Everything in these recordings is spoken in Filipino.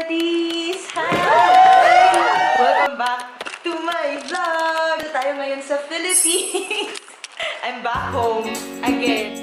Philippines! Hi! Welcome back to my vlog! Tayo ngayon sa Philippines! I'm back home again.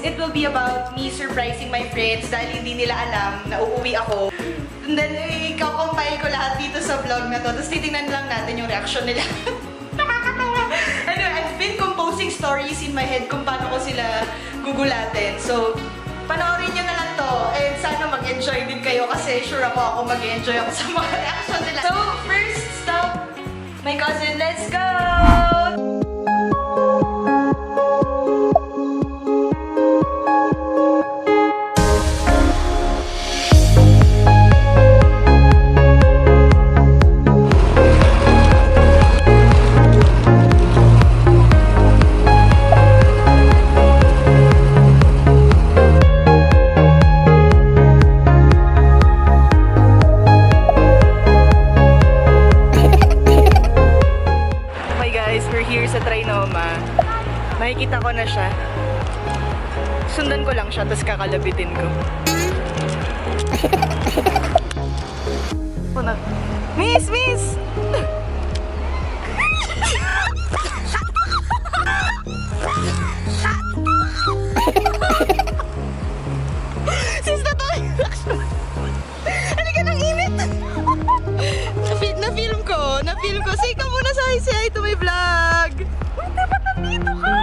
It will be about me surprising my friends dahil hindi nila alam na uuwi ako. And then, ikaw-compile ko lahat dito sa vlog na to. Tapos titingnan lang natin yung reaction nila. Nakakatawa! Anyway, I've been composing stories in my head kung paano ko sila gugulatin. So, panoorin nyo na lang to. And sana mag-enjoy din kayo kasi sure ako mag-enjoy ako sa mga reaction nila. So, first stop, my cousin. Let's go! Nakikita ko na siya. Sundan ko lang siya, tapos kakalabitin ko. Miss! Miss! Sis, na to! Halika ng init! Na-film ko. Say ka muna sa hi to my vlog! Wait, dapat nandito ka!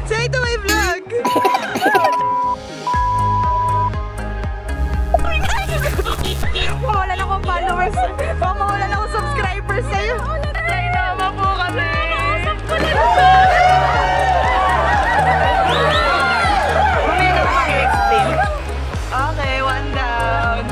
Say hi to my vlog! Mawalan akong followers. Mawalan akong subscribers sa'yo. Ay, nama po kami. Nakausap ko na siya. Mamaya na ako i-explain. Okay, one down.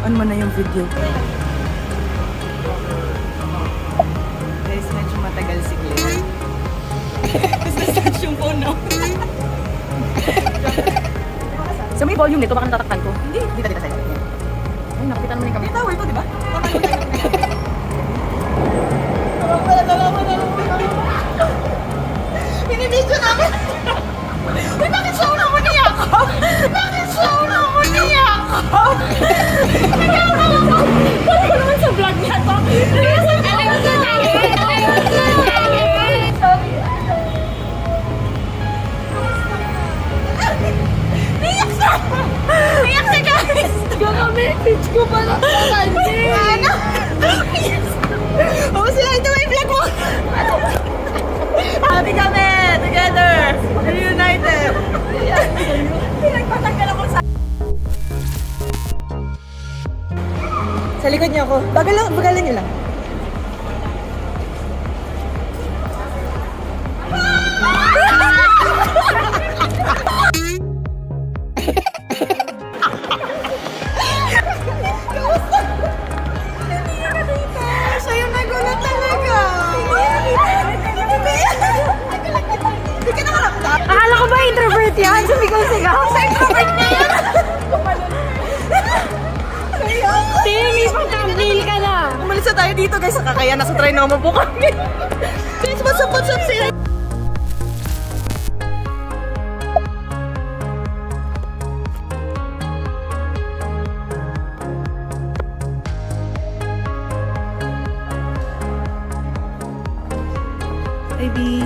On mo na yung video. Guys, medyo matagal si Claire. Tapos na-start yung phone, no? So may volume nito, baka natatakpan ko. Hindi. Dito sa'yo. Ay, nakapitan mo na yung kamera. May tower to, di ba? Binibidyo namin! Uy, bakit slow na mo niya ako? Bakit slow na mo niya ako? Paano ko naman sa vlog niya to? Niyak sa guys! Gaka-message ko pala sa kanya. Ano? Oo, sila ito may vlog mo! Happy kami! Together! Reunited! Pinagpatanggal ako sa likod niyo ako. Bagalan niyo lang. Siya yung nagulat talaga. Hindi ka nakalaptap. Akala ko ba introvert yan? Sumigaw-sigaw. Sa introvert niya yan. Miss, mag-thumbnail ka na. Umalis na tayo dito guys. Kaya nasa Trinoma po kami. Guys, what's up sila? Baby.